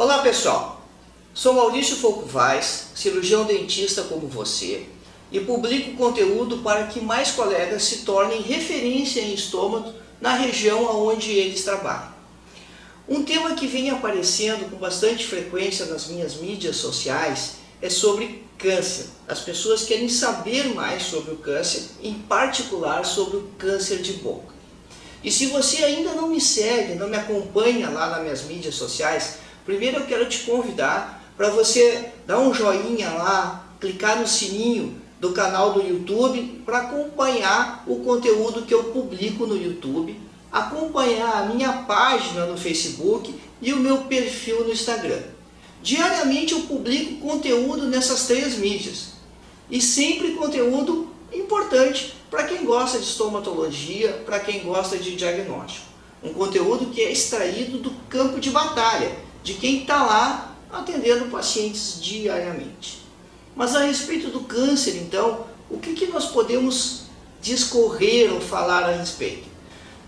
Olá pessoal, sou Maurício Folcovais, cirurgião dentista como você, e publico conteúdo para que mais colegas se tornem referência em estômago na região onde eles trabalham. Um tema que vem aparecendo com bastante frequência nas minhas mídias sociais é sobre câncer. As pessoas querem saber mais sobre o câncer, em particular sobre o câncer de boca. E se você ainda não me segue, não me acompanha lá nas minhas mídias sociais, primeiro eu quero te convidar para você dar um joinha lá, clicar no sininho do canal do YouTube para acompanhar o conteúdo que eu publico no YouTube, acompanhar a minha página no Facebook e o meu perfil no Instagram. Diariamente eu publico conteúdo nessas três mídias e sempre conteúdo importante para quem gosta de estomatologia, para quem gosta de diagnóstico. Um conteúdo que é extraído do campo de batalha, de quem está lá atendendo pacientes diariamente. Mas a respeito do câncer, então, o que nós podemos discorrer ou falar a respeito?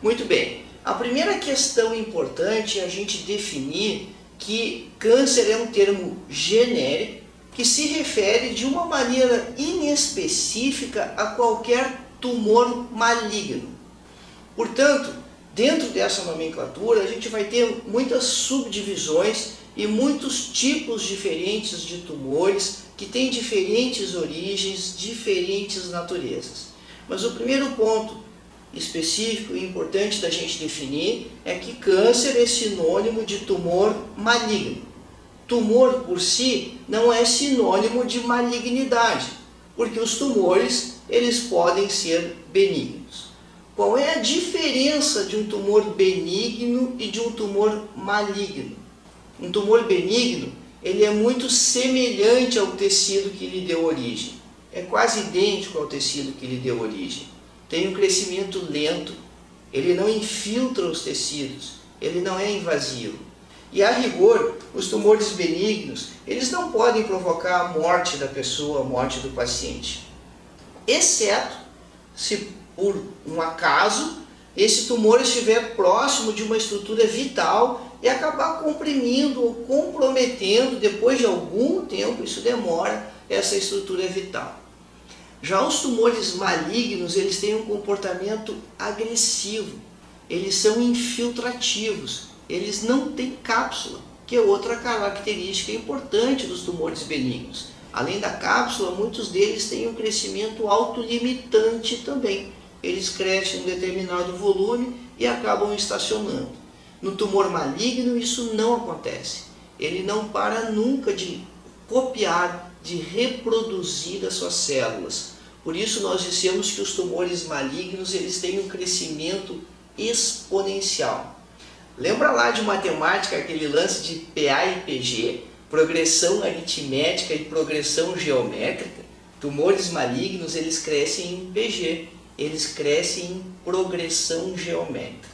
Muito bem, a primeira questão importante é a gente definir que câncer é um termo genérico que se refere de uma maneira inespecífica a qualquer tumor maligno. Portanto, dentro dessa nomenclatura, a gente vai ter muitas subdivisões e muitos tipos diferentes de tumores que têm diferentes origens, diferentes naturezas. Mas o primeiro ponto específico e importante da gente definir é que câncer é sinônimo de tumor maligno. Tumor por si não é sinônimo de malignidade, porque os tumores eles podem ser benignos. Qual é a diferença de um tumor benigno e de um tumor maligno? Um tumor benigno, ele é muito semelhante ao tecido que lhe deu origem. É quase idêntico ao tecido que lhe deu origem. Tem um crescimento lento, ele não infiltra os tecidos, ele não é invasivo. E a rigor, os tumores benignos, eles não podem provocar a morte da pessoa, a morte do paciente. Exceto se por um acaso, esse tumor estiver próximo de uma estrutura vital e acabar comprimindo ou comprometendo, depois de algum tempo, isso demora, essa estrutura vital. Já os tumores malignos, eles têm um comportamento agressivo, eles são infiltrativos, eles não têm cápsula, que é outra característica importante dos tumores benignos. Além da cápsula, muitos deles têm um crescimento autolimitante também. Eles crescem em um determinado volume e acabam estacionando. No tumor maligno isso não acontece. Ele não para nunca de copiar, de reproduzir as suas células. Por isso nós dissemos que os tumores malignos eles têm um crescimento exponencial. Lembra lá de matemática aquele lance de PA e PG, progressão aritmética e progressão geométrica? Tumores malignos eles crescem em PG. Eles crescem em progressão geométrica.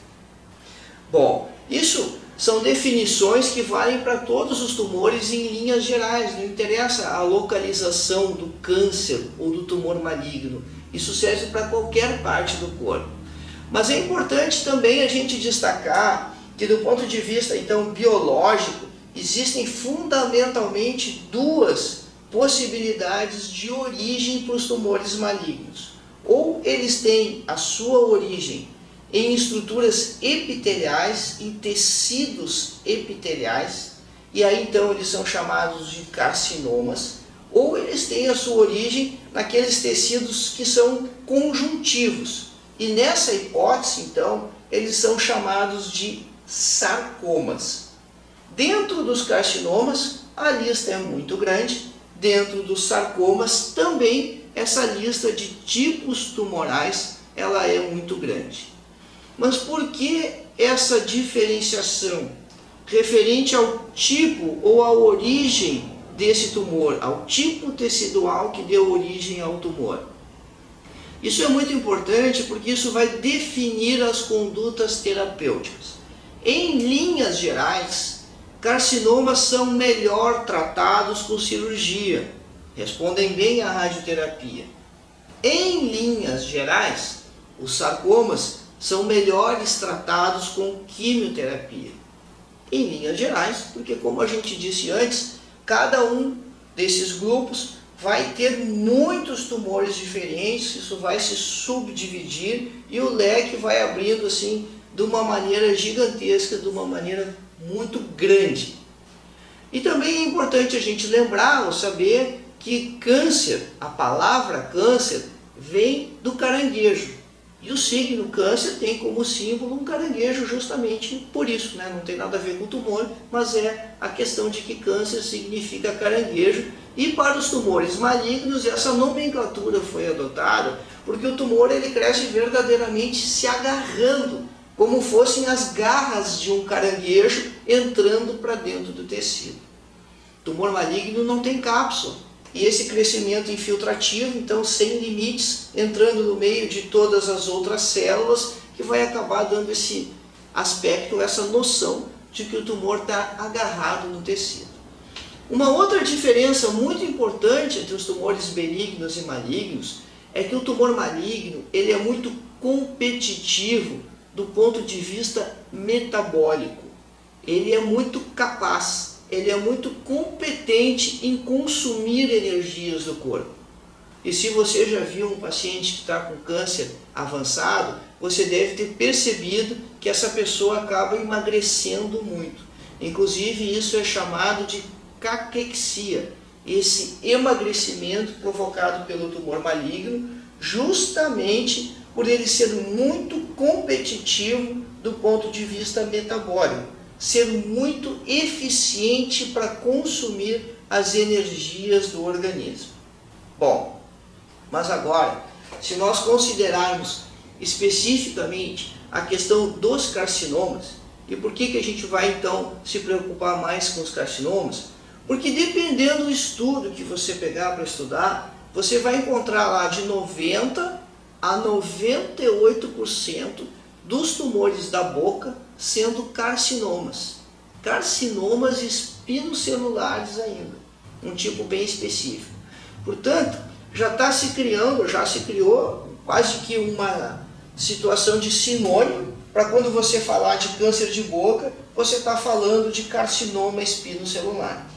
Bom, isso são definições que valem para todos os tumores em linhas gerais, não interessa a localização do câncer ou do tumor maligno, isso serve para qualquer parte do corpo. Mas é importante também a gente destacar que do ponto de vista então biológico, existem fundamentalmente duas possibilidades de origem para os tumores malignos. Ou eles têm a sua origem em estruturas epiteliais, em tecidos epiteliais, e aí então eles são chamados de carcinomas, ou eles têm a sua origem naqueles tecidos que são conjuntivos, e nessa hipótese então eles são chamados de sarcomas. Dentro dos carcinomas a lista é muito grande, dentro dos sarcomas também essa lista de tipos tumorais ela é muito grande. Mas por que essa diferenciação referente ao tipo ou à origem desse tumor, ao tipo tecidual que deu origem ao tumor? Isso é muito importante porque isso vai definir as condutas terapêuticas. Em linhas gerais, carcinomas são melhor tratados com cirurgia, respondem bem à radioterapia. Em linhas gerais, os sarcomas são melhores tratados com quimioterapia. em linhas gerais, porque como a gente disse antes, cada um desses grupos vai ter muitos tumores diferentes, isso vai se subdividir e o leque vai abrindo assim de uma maneira gigantesca, de uma maneira muito grande. E também é importante a gente lembrar ou saber que câncer, a palavra câncer, vem do caranguejo. E o signo câncer tem como símbolo um caranguejo justamente por isso, né? Não tem nada a ver com tumor, mas é a questão de que câncer significa caranguejo. E para os tumores malignos, essa nomenclatura foi adotada porque o tumor ele cresce verdadeiramente se agarrando, como fossem as garras de um caranguejo entrando para dentro do tecido. Tumor maligno não tem cápsula. E esse crescimento infiltrativo, então sem limites, entrando no meio de todas as outras células, que vai acabar dando esse aspecto, essa noção de que o tumor está agarrado no tecido. Uma outra diferença muito importante entre os tumores benignos e malignos é que o tumor maligno ele é muito competitivo do ponto de vista metabólico. Ele é muito capaz. Ele é muito competente em consumir energias do corpo. E se você já viu um paciente que está com câncer avançado, você deve ter percebido que essa pessoa acaba emagrecendo muito. Inclusive isso é chamado de caquexia, esse emagrecimento provocado pelo tumor maligno, justamente por ele ser muito competitivo do ponto de vista metabólico. Ser muito eficiente para consumir as energias do organismo. Bom, mas agora, se nós considerarmos especificamente a questão dos carcinomas, e por que a gente vai então se preocupar mais com os carcinomas? Porque dependendo do estudo que você pegar para estudar, você vai encontrar lá de 90% a 98% dos tumores da boca sendo carcinomas. Carcinomas espinocelulares ainda. Um tipo bem específico. Portanto, já se criou quase que uma situação de sinônimo para quando você falar de câncer de boca, você está falando de carcinoma espinocelular.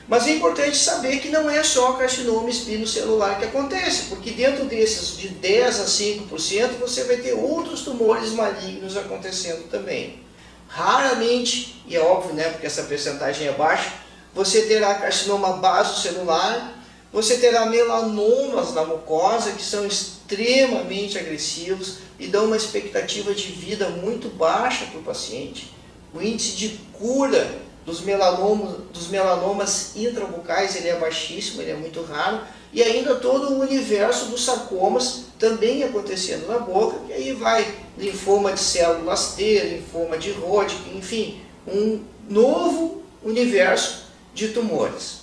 Mas é importante saber que não é só carcinoma espinocelular que acontece, porque dentro desses de 10 a 5% você vai ter outros tumores malignos acontecendo também. Raramente, e é óbvio, né, porque essa percentagem é baixa, você terá carcinoma basocelular, você terá melanomas na mucosa que são extremamente agressivos e dão uma expectativa de vida muito baixa para o paciente. O índice de cura dos melanomas intrabucais ele é baixíssimo, ele é muito raro, e ainda todo o universo dos sarcomas também acontecendo na boca, que aí vai linfoma de células T, linfoma de Hodgkin, enfim, um novo universo de tumores.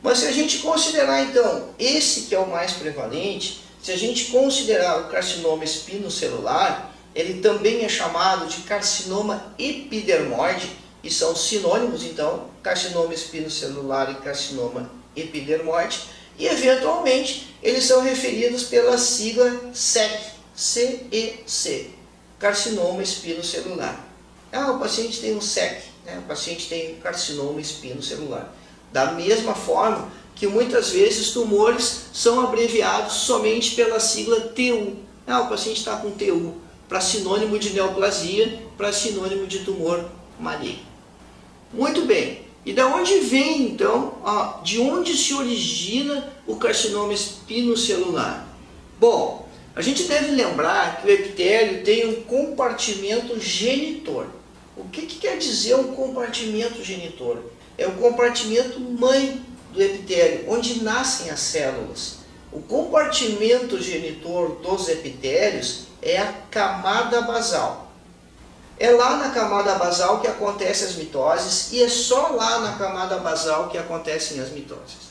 Mas se a gente considerar então esse que é o mais prevalente, se a gente considerar o carcinoma espinocelular, ele também é chamado de carcinoma epidermoide, e são sinônimos então, carcinoma espinocelular e carcinoma epidermoide, e eventualmente eles são referidos pela sigla CEC, C-E-C, carcinoma espinocelular. O paciente tem um CEC, né? O paciente tem um carcinoma espinocelular. Da mesma forma que muitas vezes tumores são abreviados somente pela sigla TU. O paciente está com TU, para sinônimo de neoplasia, para sinônimo de tumor maligno. Muito bem, e da onde vem então, de onde se origina o carcinoma espinocelular? Bom, a gente deve lembrar que o epitélio tem um compartimento genitor. O que quer dizer um compartimento genitor? É o compartimento mãe do epitélio, onde nascem as células. O compartimento genitor dos epitélios é a camada basal. É lá na camada basal que acontecem as mitoses e é só lá na camada basal que acontecem as mitoses.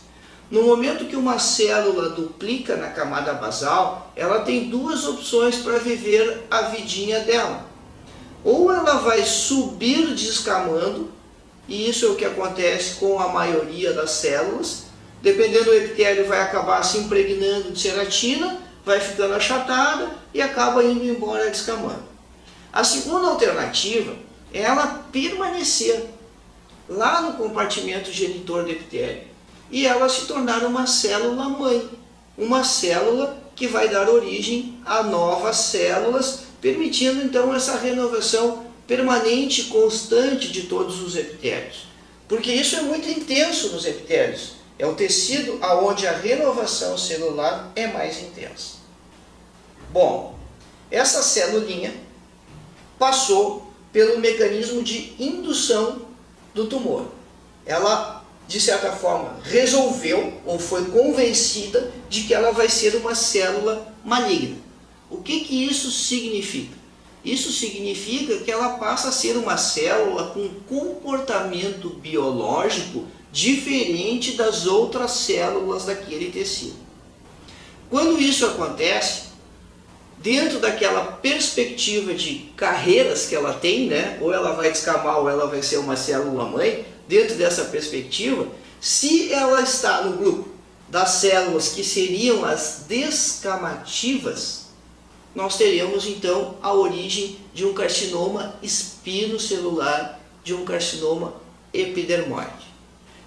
No momento que uma célula duplica na camada basal, ela tem duas opções para viver a vidinha dela. Ou ela vai subir descamando, e isso é o que acontece com a maioria das células. Dependendo do epitélio, vai acabar se impregnando de ceratina, vai ficando achatada e acaba indo embora descamando. A segunda alternativa ela permanecer lá no compartimento genitor do epitélio e ela se tornar uma célula mãe, uma célula que vai dar origem a novas células, permitindo então essa renovação permanente e constante de todos os epitélios. Porque isso é muito intenso nos epitélios. É o tecido onde a renovação celular é mais intensa. Bom, essa celulinha passou pelo mecanismo de indução do tumor. Ela, de certa forma, resolveu ou foi convencida de que ela vai ser uma célula maligna. O que isso significa? Isso significa que ela passa a ser uma célula com comportamento biológico diferente das outras células daquele tecido. Quando isso acontece, dentro daquela perspectiva de carreiras que ela tem, né? Ou ela vai descamar ou ela vai ser uma célula-mãe, dentro dessa perspectiva, se ela está no grupo das células que seriam as descamativas, nós teremos então a origem de um carcinoma espinocelular, de um carcinoma epidermoide.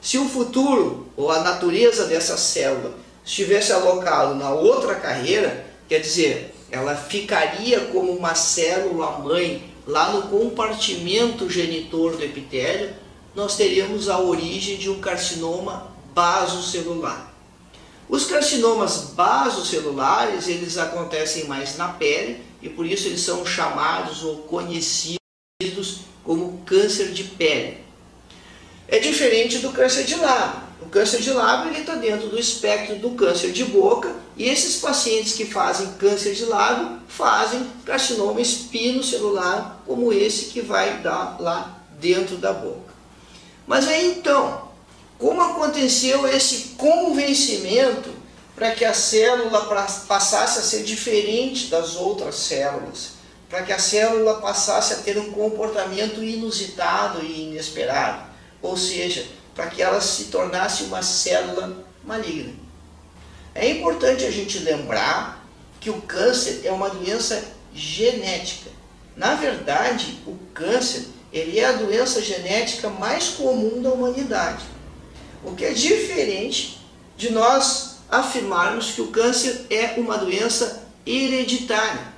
Se o futuro ou a natureza dessa célula estivesse alocado na outra carreira, quer dizer, ela ficaria como uma célula-mãe lá no compartimento genitor do epitélio, nós teríamos a origem de um carcinoma basocelular. Os carcinomas basocelulares, eles acontecem mais na pele e por isso eles são chamados ou conhecidos como câncer de pele. É diferente do câncer de lábio. O câncer de lábio está dentro do espectro do câncer de boca e esses pacientes que fazem câncer de lábio fazem carcinoma espinocelular como esse que vai dar lá dentro da boca. Mas aí então, como aconteceu esse convencimento para que a célula passasse a ser diferente das outras células, para que a célula passasse a ter um comportamento inusitado e inesperado, ou seja, para que ela se tornasse uma célula maligna? É importante a gente lembrar que o câncer é uma doença genética. Na verdade, o câncer ele é a doença genética mais comum da humanidade. O que é diferente de nós afirmarmos que o câncer é uma doença hereditária.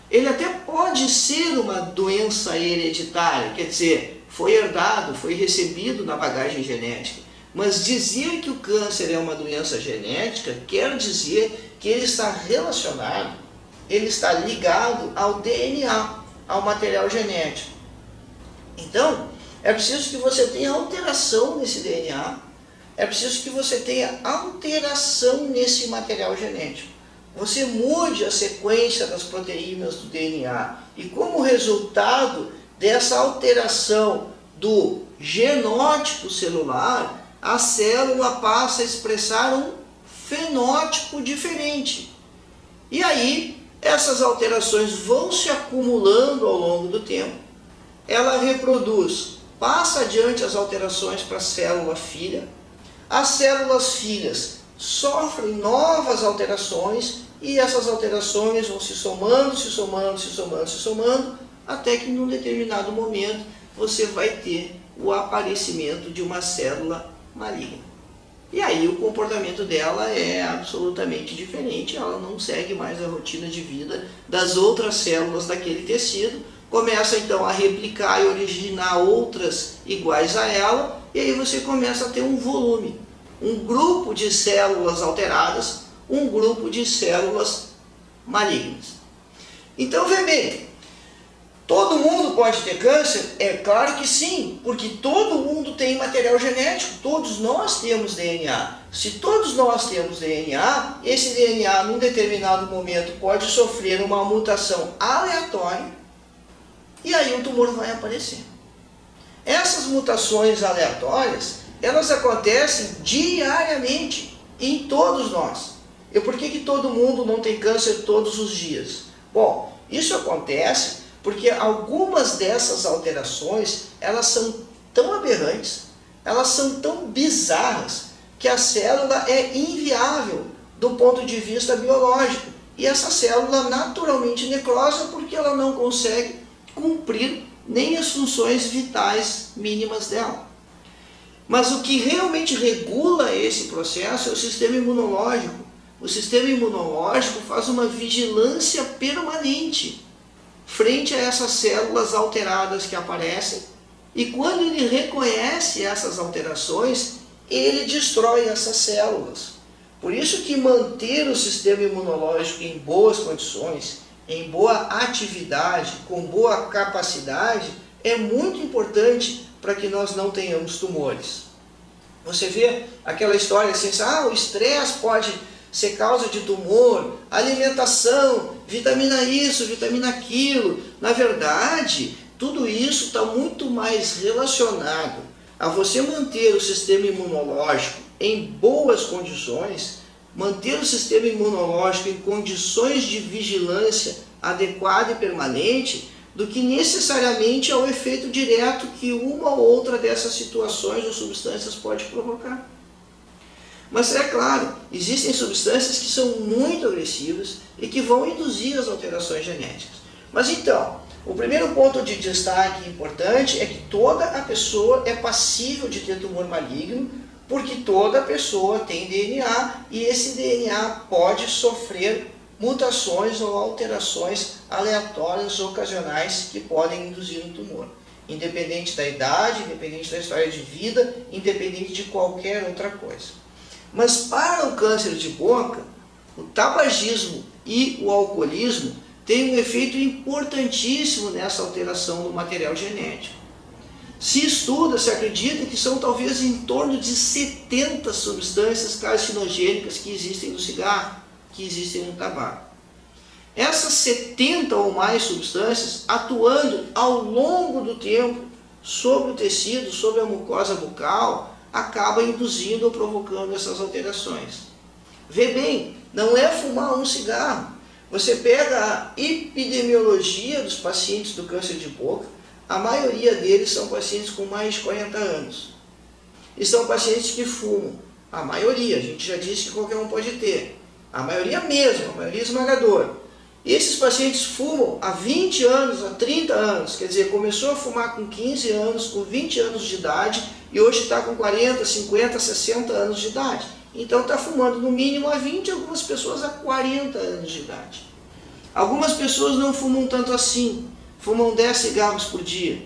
Ele até pode ser uma doença hereditária, quer dizer, foi herdado, foi recebido na bagagem genética. Mas dizer que o câncer é uma doença genética quer dizer que ele está relacionado, ele está ligado ao DNA, ao material genético. Então, é preciso que você tenha alteração nesse DNA, é preciso que você tenha alteração nesse material genético. Você mude a sequência das proteínas do DNA e como resultado dessa alteração do genótipo celular, a célula passa a expressar um fenótipo diferente. E aí, essas alterações vão se acumulando ao longo do tempo. Ela reproduz, passa adiante as alterações para a célula filha. As células filhas sofrem novas alterações e essas alterações vão se somando, até que num determinado momento você vai ter o aparecimento de uma célula maligna. E aí o comportamento dela é absolutamente diferente, ela não segue mais a rotina de vida das outras células daquele tecido, começa então a replicar e originar outras iguais a ela, e aí você começa a ter um volume, um grupo de células alteradas, um grupo de células malignas. Então, vê bem, todo mundo pode ter câncer? É claro que sim, porque todo mundo tem material genético, todos nós temos DNA. Se todos nós temos DNA, esse DNA num determinado momento pode sofrer uma mutação aleatória e aí o tumor vai aparecer. Essas mutações aleatórias, elas acontecem diariamente em todos nós. E por que todo mundo não tem câncer todos os dias? Bom, isso acontece porque algumas dessas alterações, elas são tão aberrantes, elas são tão bizarras, que a célula é inviável do ponto de vista biológico. E essa célula naturalmente necrosa porque ela não consegue cumprir nem as funções vitais mínimas dela. Mas o que realmente regula esse processo é o sistema imunológico. O sistema imunológico faz uma vigilância permanente frente a essas células alteradas que aparecem, e quando ele reconhece essas alterações, ele destrói essas células. Por isso que manter o sistema imunológico em boas condições, em boa atividade, com boa capacidade, é muito importante para que nós não tenhamos tumores. Você vê aquela história assim, o estresse pode ser causa de tumor, alimentação, vitamina isso, vitamina aquilo. Na verdade, tudo isso está muito mais relacionado a você manter o sistema imunológico em boas condições, manter o sistema imunológico em condições de vigilância adequada e permanente, do que necessariamente ao efeito direto que uma ou outra dessas situações ou substâncias pode provocar. Mas é claro, existem substâncias que são muito agressivas e que vão induzir as alterações genéticas. Mas então, o primeiro ponto de destaque importante é que toda a pessoa é passível de ter tumor maligno, porque toda pessoa tem DNA e esse DNA pode sofrer mutações ou alterações aleatórias ocasionais que podem induzir um tumor. Independente da idade, independente da história de vida, independente de qualquer outra coisa. Mas para o câncer de boca, o tabagismo e o alcoolismo têm um efeito importantíssimo nessa alteração do material genético. Se estuda, se acredita que são talvez em torno de 70 substâncias carcinogênicas que existem no cigarro, que existem no tabaco. Essas 70 ou mais substâncias, atuando ao longo do tempo sobre o tecido, sobre a mucosa bucal, acaba induzindo ou provocando essas alterações. Vê bem, não é fumar um cigarro. Você pega a epidemiologia dos pacientes do câncer de boca, a maioria deles são pacientes com mais de 40 anos. E são pacientes que fumam. A maioria, a gente já disse que qualquer um pode ter. A maioria mesmo, a maioria esmagadora. E esses pacientes fumam há 20 anos, há 30 anos. Quer dizer, começou a fumar com 15 anos, com 20 anos de idade, e hoje está com 40, 50, 60 anos de idade. Então está fumando no mínimo há 20, algumas pessoas há 40 anos de idade. Algumas pessoas não fumam tanto assim, fumam 10 cigarros por dia.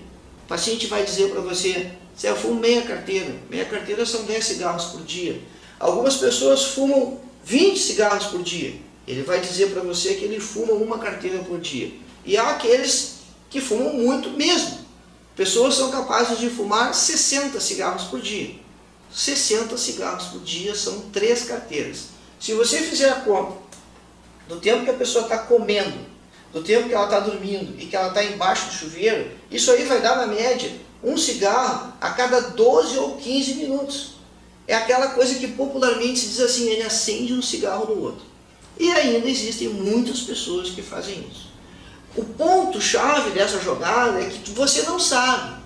O paciente vai dizer para você, eu fumo meia carteira são 10 cigarros por dia. Algumas pessoas fumam 20 cigarros por dia. Ele vai dizer para você que ele fuma uma carteira por dia. E há aqueles que fumam muito mesmo. Pessoas são capazes de fumar 60 cigarros por dia. 60 cigarros por dia são 3 carteiras. Se você fizer a conta do tempo que a pessoa está comendo, do tempo que ela está dormindo e que ela está embaixo do chuveiro, isso aí vai dar na média um cigarro a cada 12 ou 15 minutos. É aquela coisa que popularmente se diz assim, ele acende um cigarro no outro. E ainda existem muitas pessoas que fazem isso. O ponto-chave dessa jogada é que você não sabe,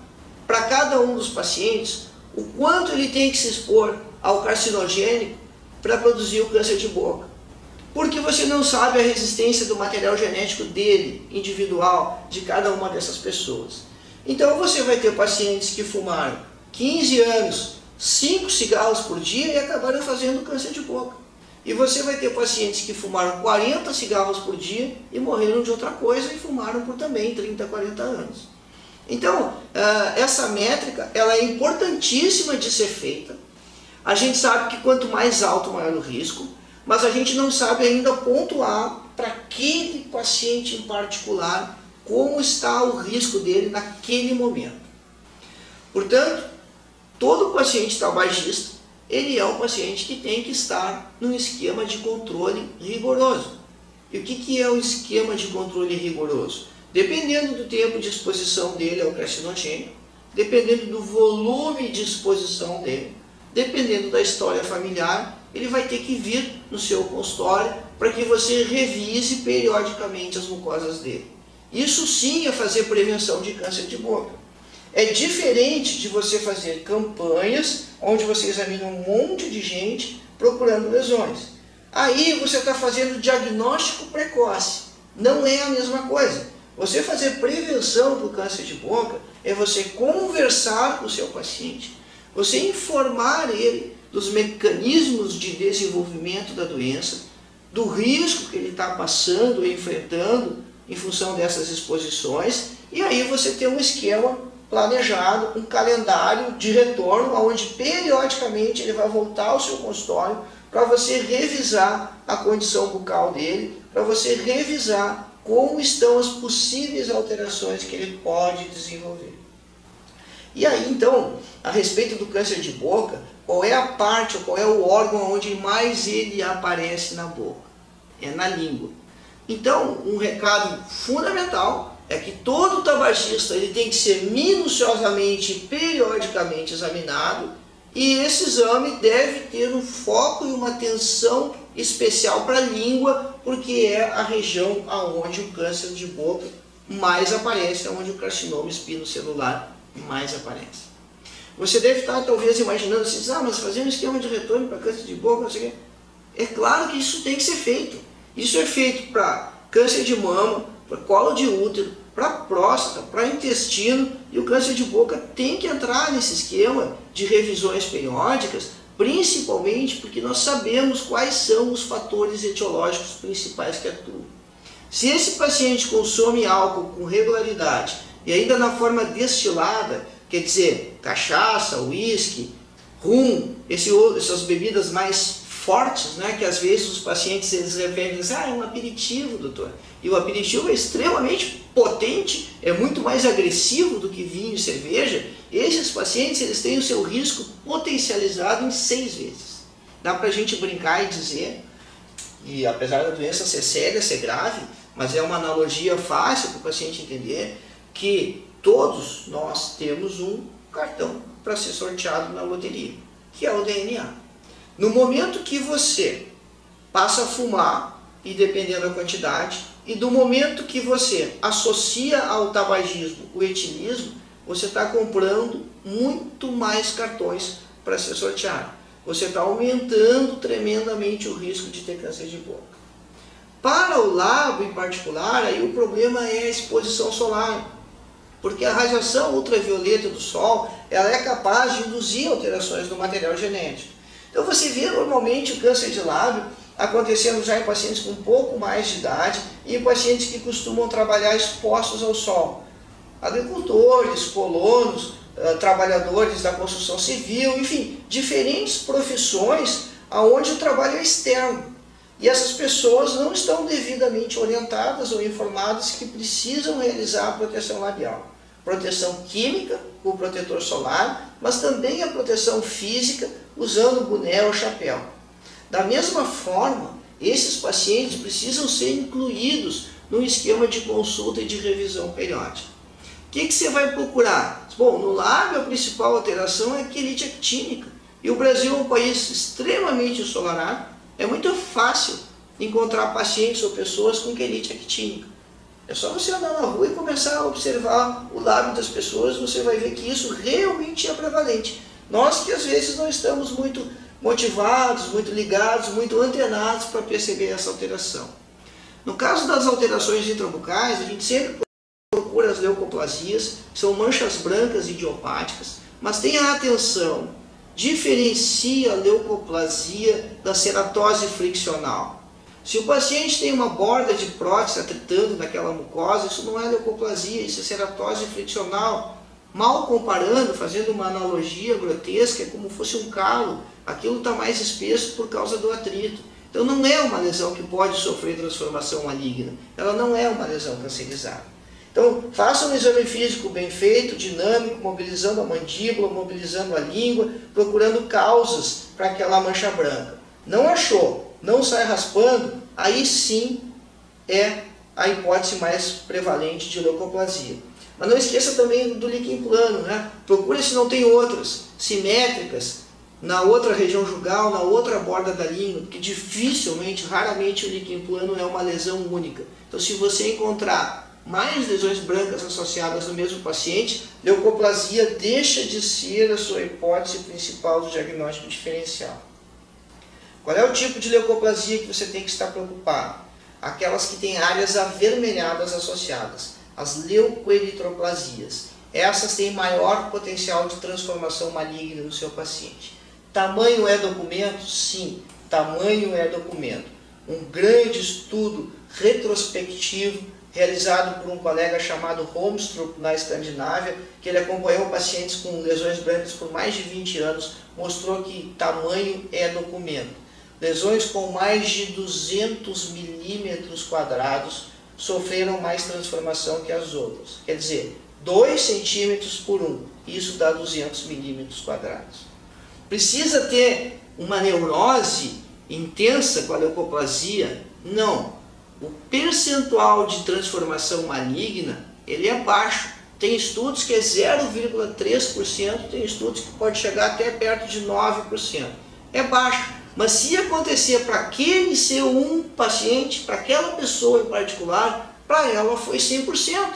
para cada um dos pacientes, o quanto ele tem que se expor ao carcinogênico para produzir o câncer de boca. Porque você não sabe a resistência do material genético dele, individual, de cada uma dessas pessoas. Então você vai ter pacientes que fumaram 15 anos, 5 cigarros por dia e acabaram fazendo câncer de boca. E você vai ter pacientes que fumaram 40 cigarros por dia e morreram de outra coisa e fumaram por também 30, 40 anos. Então, essa métrica ela é importantíssima de ser feita. A gente sabe que quanto mais alto, maior o risco, mas a gente não sabe ainda pontuar para aquele paciente em particular como está o risco dele naquele momento. Portanto, todo paciente tabagista, ele é um paciente que tem que estar num esquema de controle rigoroso. E o que é o esquema de controle rigoroso? Dependendo do tempo de exposição dele ao carcinogênico, dependendo do volume de exposição dele, dependendo da história familiar, ele vai ter que vir no seu consultório para que você revise periodicamente as mucosas dele. Isso sim é fazer prevenção de câncer de boca. É diferente de você fazer campanhas onde você examina um monte de gente procurando lesões. Aí você está fazendo diagnóstico precoce. Não é a mesma coisa. Você fazer prevenção para o câncer de boca é você conversar com o seu paciente, você informar ele dos mecanismos de desenvolvimento da doença, do risco que ele está passando e enfrentando em função dessas exposições, e aí você tem um esquema planejado, um calendário de retorno, onde periodicamente ele vai voltar ao seu consultório para você revisar a condição bucal dele, para você revisar como estão as possíveis alterações que ele pode desenvolver. E aí então, a respeito do câncer de boca, qual é a parte, ou qual é o órgão onde mais ele aparece na boca? É na língua. Então, um recado fundamental é que todo tabagista ele tem que ser minuciosamente e periodicamente examinado, e esse exame deve ter um foco e uma atenção especial para a língua, porque é a região onde o câncer de boca mais aparece, onde o carcinoma espinocelular mais aparece. Você deve estar talvez imaginando assim, mas fazer um esquema de retorno para câncer de boca, não sei o quê. É claro que isso tem que ser feito. Isso é feito para câncer de mama, para colo de útero, para próstata, para intestino, e o câncer de boca tem que entrar nesse esquema de revisões periódicas, principalmente porque nós sabemos quais são os fatores etiológicos principais que atuam. Se esse paciente consome álcool com regularidade e ainda na forma destilada, quer dizer, cachaça, uísque, rum, essas bebidas mais fortes, né, que às vezes os pacientes eles referem e dizem, é um aperitivo, doutor. E o aperitivo é extremamente potente, é muito mais agressivo do que vinho e cerveja. Esses pacientes eles têm o seu risco potencializado em 6 vezes. Dá pra gente brincar e dizer, e apesar da doença ser séria, ser grave, mas é uma analogia fácil para o paciente entender, que todos nós temos um cartão para ser sorteado na loteria, que é o DNA. No momento que você passa a fumar, e dependendo da quantidade, e do momento que você associa ao tabagismo o etilismo, você está comprando muito mais cartões para ser sorteado. Você está aumentando tremendamente o risco de ter câncer de boca. Para o lábio em particular, aí o problema é a exposição solar, porque a radiação ultravioleta do sol ela é capaz de induzir alterações no material genético. Então você vê normalmente o câncer de lábio acontecendo já em pacientes com um pouco mais de idade e em pacientes que costumam trabalhar expostos ao sol. Agricultores, colonos, trabalhadores da construção civil, enfim, diferentes profissões onde o trabalho é externo. E essas pessoas não estão devidamente orientadas ou informadas que precisam realizar a proteção labial. Proteção química, com o protetor solar, mas também a proteção física, usando boné ou chapéu. Da mesma forma, esses pacientes precisam ser incluídos no esquema de consulta e de revisão periódica. O que você vai procurar? Bom, no lábio a principal alteração é a quelite actínica. E o Brasil é um país extremamente ensolarado. É muito fácil encontrar pacientes ou pessoas com quelite actínica. É só você andar na rua e começar a observar o lábio das pessoas, você vai ver que isso realmente é prevalente. Nós que às vezes não estamos muito motivados, muito ligados, muito antenados para perceber essa alteração. No caso das alterações intrabucais, a gente sempre procura as leucoplasias, que são manchas brancas idiopáticas, mas tenha atenção, diferencia a leucoplasia da ceratose friccional. Se o paciente tem uma borda de prótese atritando naquela mucosa, isso não é leucoplasia, isso é ceratose friccional. Mal comparando, fazendo uma analogia grotesca, é como fosse um calo, aquilo está mais espesso por causa do atrito. Então não é uma lesão que pode sofrer transformação maligna, ela não é uma lesão cancerizada. Então faça um exame físico bem feito, dinâmico, mobilizando a mandíbula, mobilizando a língua, procurando causas para aquela mancha branca. Não achou, não sai raspando, aí sim é a hipótese mais prevalente de leucoplasia. Mas não esqueça também do líquen plano, né? Procure se não tem outras simétricas na outra região jugal, na outra borda da língua, porque dificilmente, raramente o líquen plano é uma lesão única. Então se você encontrar mais lesões brancas associadas no mesmo paciente, leucoplasia deixa de ser a sua hipótese principal do diagnóstico diferencial. Qual é o tipo de leucoplasia que você tem que estar preocupado? Aquelas que têm áreas avermelhadas associadas. as leucoeritroplasias. Essas têm maior potencial de transformação maligna no seu paciente. Tamanho é documento? Sim, tamanho é documento. Um grande estudo retrospectivo realizado por um colega chamado Holmstrup na Escandinávia, que ele acompanhou pacientes com lesões brancas por mais de 20 anos, mostrou que tamanho é documento. Lesões com mais de 200 milímetros quadrados sofreram mais transformação que as outras. Quer dizer, 2 centímetros por 1, isso dá 200 milímetros quadrados. Precisa ter uma neurose intensa com a leucoplasia? Não. O percentual de transformação maligna, ele é baixo. Tem estudos que é 0,3%, tem estudos que pode chegar até perto de 9%. É baixo. Mas se acontecer para aquele ser um paciente, para aquela pessoa em particular, para ela foi 100%.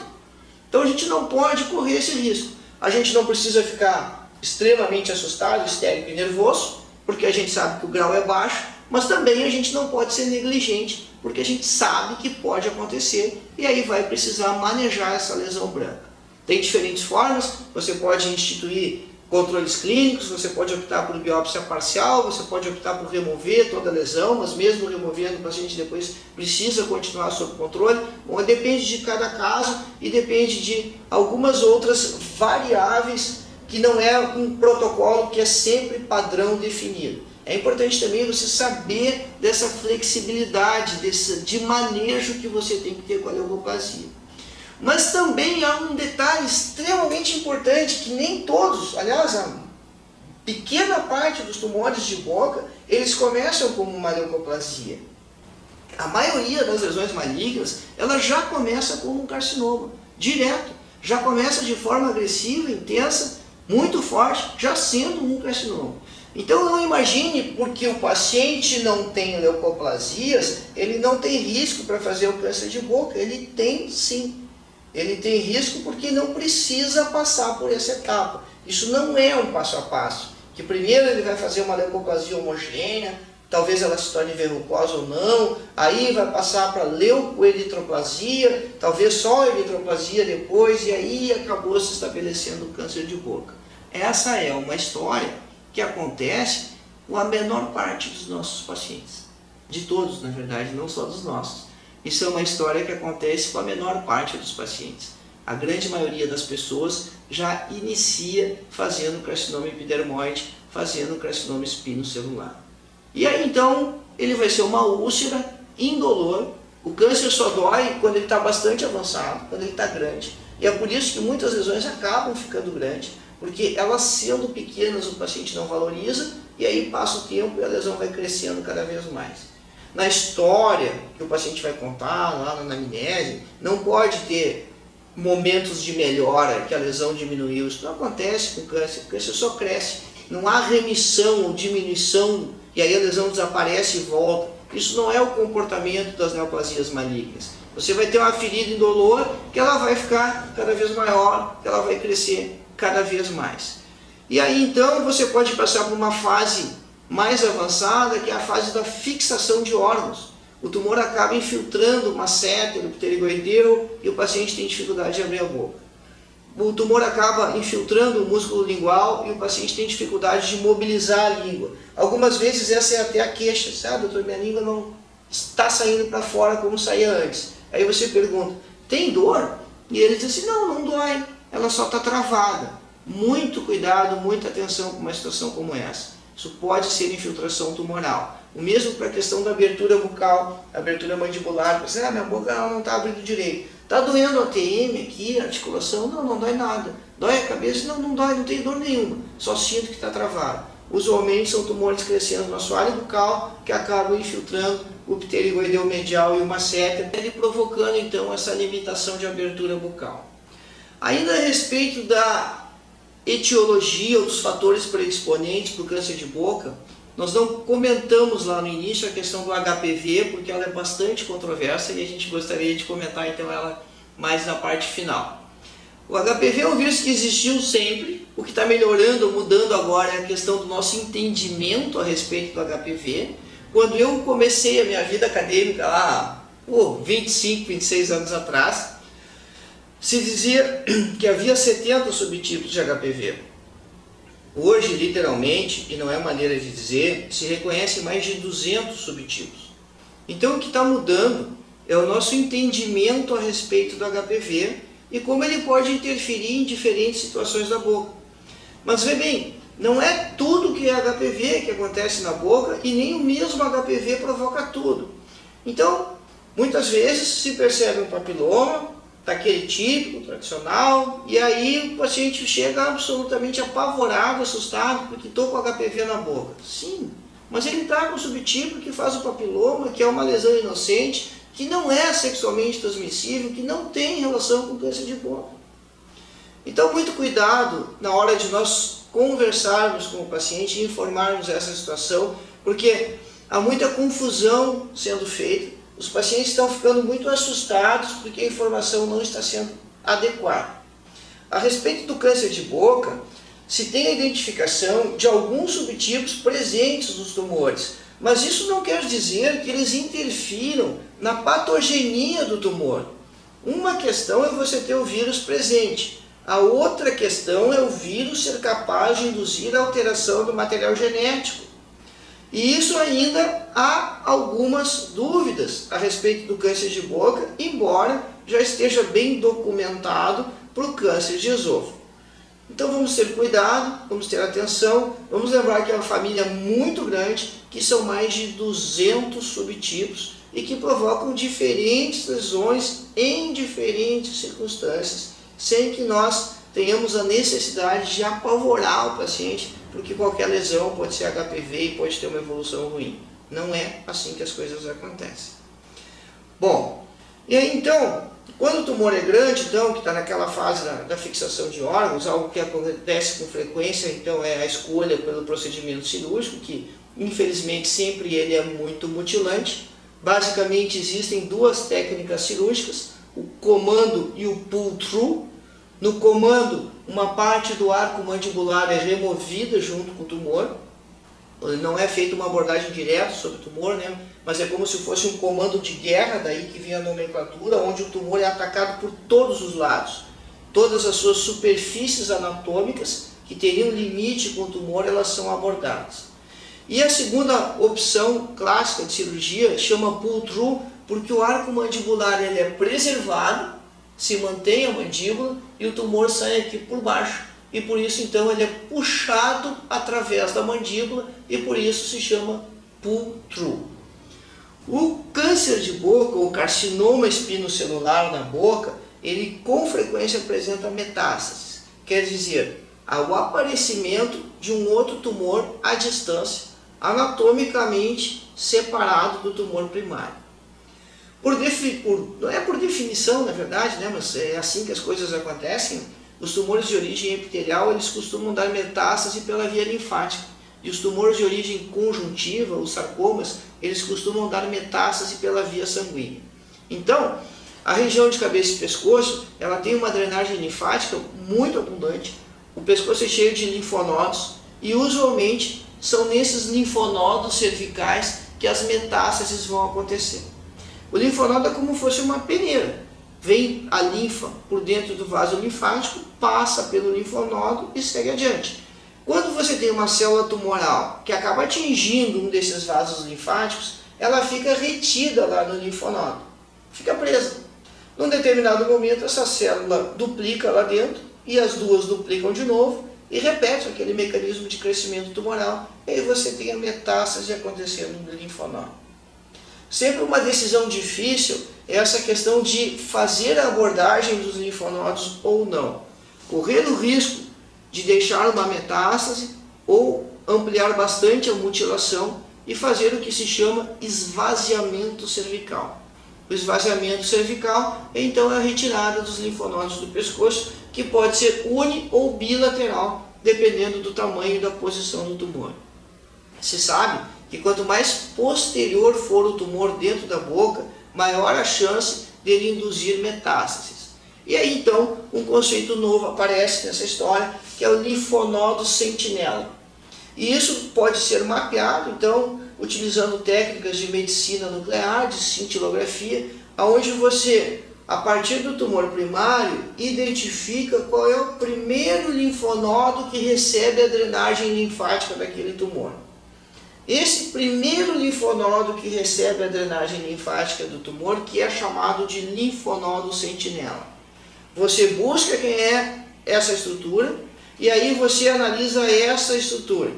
Então a gente não pode correr esse risco. A gente não precisa ficar extremamente assustado, histérico e nervoso, porque a gente sabe que o grau é baixo, mas também a gente não pode ser negligente, porque a gente sabe que pode acontecer e aí vai precisar manejar essa lesão branca. Tem diferentes formas, você pode instituir controles clínicos, você pode optar por biópsia parcial, você pode optar por remover toda a lesão, mas mesmo removendo, o paciente depois precisa continuar sob controle. Bom, depende de cada caso e depende de algumas outras variáveis que não é um protocolo que é sempre padrão definido. É importante também você saber dessa flexibilidade, de manejo que você tem que ter com a leucoplasia. Mas também há um detalhe extremamente importante que nem todos, aliás, a pequena parte dos tumores de boca, eles começam como uma leucoplasia. A maioria das lesões malignas, ela já começa como um carcinoma, direto. Já começa de forma agressiva, intensa, muito forte, já sendo um carcinoma. Então não imagine porque o paciente não tem leucoplasias, ele não tem risco para fazer o câncer de boca. Ele tem sim. Ele tem risco porque não precisa passar por essa etapa. Isso não é um passo a passo. Que primeiro ele vai fazer uma leucoplasia homogênea, talvez ela se torne verrucosa ou não, aí vai passar para leucoeritroplasia, talvez só eritroplasia depois, e aí acabou se estabelecendo o câncer de boca. Essa é uma história que acontece com a menor parte dos nossos pacientes. De todos, na verdade, não só dos nossos. Isso é uma história que acontece com a menor parte dos pacientes. A grande maioria das pessoas já inicia fazendo carcinoma epidermoide, fazendo carcinoma espinocelular. E aí então ele vai ser uma úlcera indolor. O câncer só dói quando ele está bastante avançado, quando ele está grande. E é por isso que muitas lesões acabam ficando grandes, porque elas sendo pequenas o paciente não valoriza e aí passa o tempo e a lesão vai crescendo cada vez mais. Na história que o paciente vai contar lá na anamnese, não pode ter momentos de melhora, que a lesão diminuiu. Isso não acontece com o câncer só cresce. Não há remissão ou diminuição e aí a lesão desaparece e volta. Isso não é o comportamento das neoplasias malignas. Você vai ter uma ferida indolor que ela vai ficar cada vez maior, que ela vai crescer cada vez mais. E aí então você pode passar por uma fase mais avançada, que é a fase da fixação de órgãos. O tumor acaba infiltrando uma seta do pterigoideu e o paciente tem dificuldade de abrir a boca. O tumor acaba infiltrando o músculo lingual e o paciente tem dificuldade de mobilizar a língua. Algumas vezes essa é até a queixa, sabe, doutor, minha língua não está saindo para fora como saía antes. Aí você pergunta, tem dor? E ele diz assim, não, não dói, ela só está travada. Muito cuidado, muita atenção com uma situação como essa. Isso pode ser infiltração tumoral. O mesmo para a questão da abertura bucal, abertura mandibular. Você, minha boca não está abrindo direito. Está doendo a TM aqui, a articulação? Não, não dói nada. Dói a cabeça? Não, não dói, não tem dor nenhuma. Só sinto que está travado. Usualmente são tumores crescendo no assoalho bucal que acabam infiltrando o pterigoideu medial e uma seta, ele provocando então essa limitação de abertura bucal. Ainda a respeito da etiologia ou dos fatores predisponentes para o câncer de boca, nós não comentamos lá no início a questão do HPV, porque ela é bastante controversa e a gente gostaria de comentar então ela mais na parte final. O HPV é um vírus que existiu sempre, o que está melhorando, mudando agora é a questão do nosso entendimento a respeito do HPV. Quando eu comecei a minha vida acadêmica lá, 25, 26 anos atrás, Se dizia que havia 70 subtipos de HPV. Hoje, literalmente, e não é maneira de dizer, se reconhece mais de 200 subtipos. Então o que está mudando é o nosso entendimento a respeito do HPV e como ele pode interferir em diferentes situações da boca. Mas vê bem, não é tudo que é HPV que acontece na boca e nem o mesmo HPV provoca tudo. Então, muitas vezes se percebe um papiloma, daquele típico, tradicional, e aí o paciente chega absolutamente apavorado, assustado, porque estou com HPV na boca. Sim, mas ele está com o subtipo que faz o papiloma, que é uma lesão inocente, que não é sexualmente transmissível, que não tem relação com câncer de boca. Então, muito cuidado na hora de nós conversarmos com o paciente e informarmos essa situação, porque há muita confusão sendo feita. Os pacientes estão ficando muito assustados porque a informação não está sendo adequada. A respeito do câncer de boca, se tem a identificação de alguns subtipos presentes nos tumores, mas isso não quer dizer que eles interfiram na patogenia do tumor. Uma questão é você ter o vírus presente, a outra questão é o vírus ser capaz de induzir a alteração do material genético. E isso ainda há algumas dúvidas a respeito do câncer de boca, embora já esteja bem documentado para o câncer de esôfago. Então vamos ter cuidado, vamos ter atenção, vamos lembrar que é uma família muito grande, que são mais de 200 subtipos e que provocam diferentes lesões em diferentes circunstâncias, sem que nós tenhamos a necessidade de apavorar o paciente, porque qualquer lesão pode ser HPV e pode ter uma evolução ruim. Não é assim que as coisas acontecem. Bom, e aí então, quando o tumor é grande, então, que está naquela fase da fixação de órgãos, algo que acontece com frequência, então é a escolha pelo procedimento cirúrgico, que infelizmente sempre ele é muito mutilante. Basicamente existem duas técnicas cirúrgicas, o comando e o pull-through. No comando, uma parte do arco mandibular é removida junto com o tumor. Não é feita uma abordagem direta sobre o tumor, né? Mas é como se fosse um comando de guerra, daí que vem a nomenclatura, onde o tumor é atacado por todos os lados. Todas as suas superfícies anatômicas, que teriam limite com o tumor, elas são abordadas. E a segunda opção clássica de cirurgia chama pull-through, porque o arco mandibular ele é preservado, se mantém a mandíbula e o tumor sai aqui por baixo. E por isso então ele é puxado através da mandíbula e por isso se chama pull-through. O câncer de boca ou carcinoma espinocelular na boca, ele com frequência apresenta metástases. Quer dizer, o aparecimento de um outro tumor à distância, anatomicamente separado do tumor primário. Não é por definição, na verdade, né, mas é assim que as coisas acontecem. Os tumores de origem epitelial, eles costumam dar metástase pela via linfática. E os tumores de origem conjuntiva, os sarcomas, eles costumam dar metástase pela via sanguínea. Então, a região de cabeça e pescoço, ela tem uma drenagem linfática muito abundante. O pescoço é cheio de linfonodos e usualmente são nesses linfonodos cervicais que as metástases vão acontecer. O linfonodo é como se fosse uma peneira. Vem a linfa por dentro do vaso linfático, passa pelo linfonodo e segue adiante. Quando você tem uma célula tumoral que acaba atingindo um desses vasos linfáticos, ela fica retida lá no linfonodo, fica presa. Num determinado momento, essa célula duplica lá dentro e as duas duplicam de novo e repete aquele mecanismo de crescimento tumoral. E aí você tem a metástase acontecendo no linfonodo. Sempre uma decisão difícil é essa questão de fazer a abordagem dos linfonodos ou não. Correr o risco de deixar uma metástase ou ampliar bastante a mutilação e fazer o que se chama esvaziamento cervical. O esvaziamento cervical, então, é a retirada dos linfonodos do pescoço, que pode ser uni ou bilateral, dependendo do tamanho e da posição do tumor. Se sabe que quanto mais posterior for o tumor dentro da boca, maior a chance dele induzir metástases. E aí então um conceito novo aparece nessa história, que é o linfonodo sentinela. E isso pode ser mapeado, então, utilizando técnicas de medicina nuclear, de cintilografia, onde você a partir do tumor primário, identifica qual é o primeiro linfonodo que recebe a drenagem linfática daquele tumor. Esse primeiro linfonodo que recebe a drenagem linfática do tumor, que é chamado de linfonodo sentinela. Você busca quem é essa estrutura e aí você analisa essa estrutura.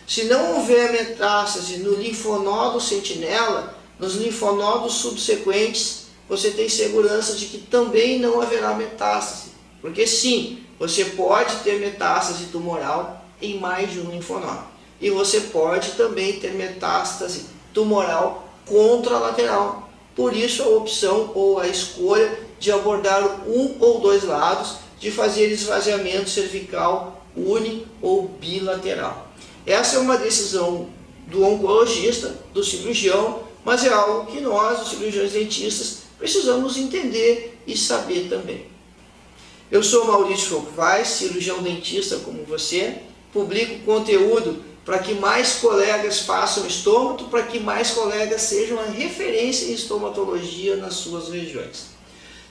Se não houver metástase no linfonodo sentinela, nos linfonodos subsequentes, você tem segurança de que também não haverá metástase. Porque sim, você pode ter metástase tumoral em mais de um linfonodo. E você pode também ter metástase tumoral contralateral. Por isso a opção ou a escolha de abordar um ou dois lados, de fazer esvaziamento cervical uni ou bilateral. Essa é uma decisão do oncologista, do cirurgião, mas é algo que nós, os cirurgiões dentistas, precisamos entender e saber também. Eu sou Maurício Focuvais, cirurgião dentista como você, publico conteúdo para que mais colegas façam estômato, para que mais colegas sejam a referência em estomatologia nas suas regiões.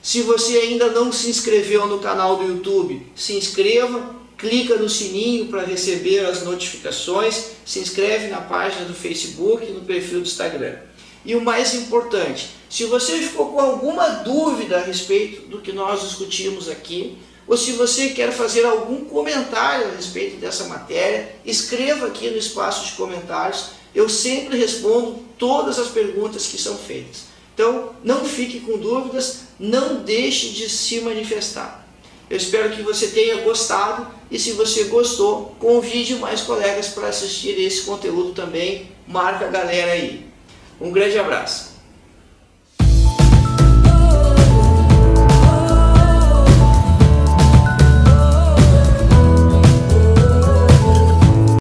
Se você ainda não se inscreveu no canal do YouTube, se inscreva, clica no sininho para receber as notificações, se inscreve na página do Facebook e no perfil do Instagram. E o mais importante, se você ficou com alguma dúvida a respeito do que nós discutimos aqui, ou se você quer fazer algum comentário a respeito dessa matéria, escreva aqui no espaço de comentários. Eu sempre respondo todas as perguntas que são feitas. Então, não fique com dúvidas, não deixe de se manifestar. Eu espero que você tenha gostado e se você gostou, convide mais colegas para assistir esse conteúdo também. Marca a galera aí. Um grande abraço.